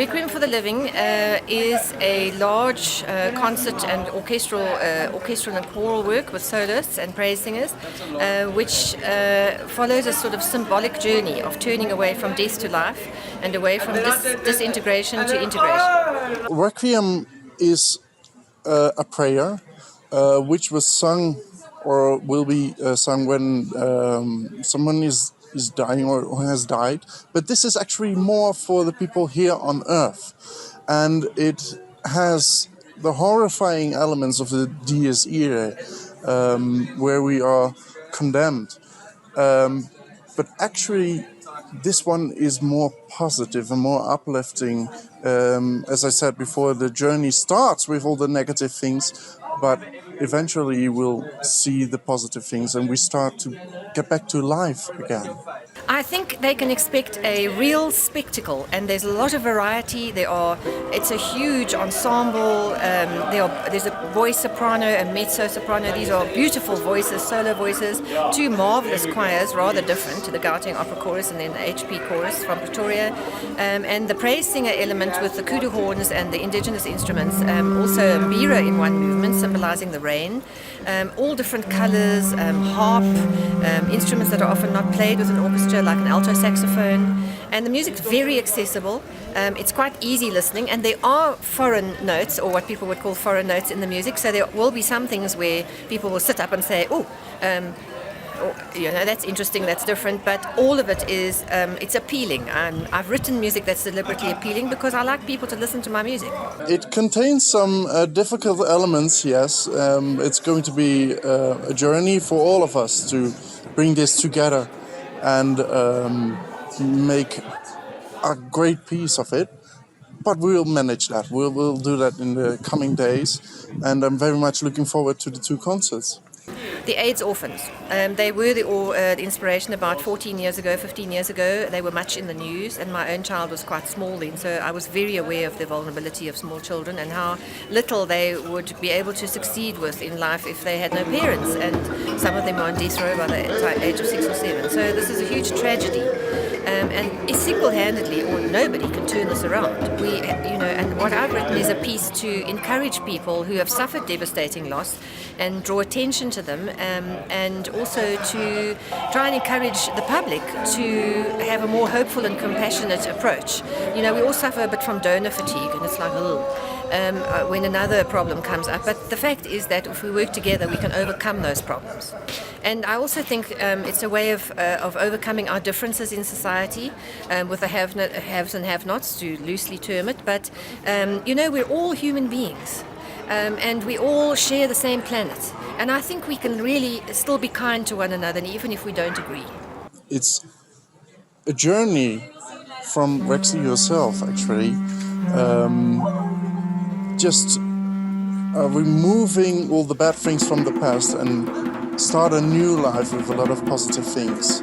Requiem for the Living is a large concert and orchestral and choral work with soloists and praise singers, which follows a sort of symbolic journey of turning away from death to life and away from disintegration to integration. Requiem is a prayer which was sung or will be sung when someone is dying or has died. But this is actually more for the people here on Earth. And it has the horrifying elements of the Dies Irae, where we are condemned. But actually, this one is more positive and more uplifting. As I said before, the journey starts with all the negative things, but eventually you will see the positive things and we start to get back to life again. I think they can expect a real spectacle, and there's a lot of variety. It's a huge ensemble. There's a voice soprano, a mezzo soprano. These are beautiful voices, solo voices. Two marvelous choirs, rather different to the Gauteng Opera Chorus and then the HP Chorus from Pretoria, and the praise singer element with the kudu horns and the indigenous instruments. Also a mbira in one movement, symbolizing the rain. All different colors, harp, instruments that are often not played with an orchestra, like an alto saxophone, and the music's very accessible. It's quite easy listening, and there are foreign notes, or what people would call foreign notes, in the music. So there will be some things where people will sit up and say, that's interesting, that's different, but all of it is, it's appealing. I've written music that's deliberately appealing because I like people to listen to my music. It contains some difficult elements, yes. It's going to be a journey for all of us to bring this together and make a great piece of it. But we'll manage that. We'll do that in the coming days, and I'm very much looking forward to the two concerts. The AIDS orphans. They were the inspiration about 15 years ago. They were much in the news, and my own child was quite small then, so I was very aware of the vulnerability of small children and how little they would be able to succeed with in life if they had no parents, and some of them are on death row by the age of 6 or 7. So this is a huge tragedy, and single-handedly, or nobody can turn this around. And what I've written is a piece to encourage people who have suffered devastating loss and draw attention to them, and also to try and encourage the public to have a more hopeful and compassionate approach. We all suffer a bit from donor fatigue, and it's like, when another problem comes up. But the fact is that if we work together, we can overcome those problems. And I also think it's a way of overcoming our differences in society, with the haves and have-nots, to loosely term it. But, we're all human beings. And we all share the same planet. And I think we can really still be kind to one another, even if we don't agree. It's a journey from Rexleigh yourself, actually. Just removing all the bad things from the past and start a new life with a lot of positive things.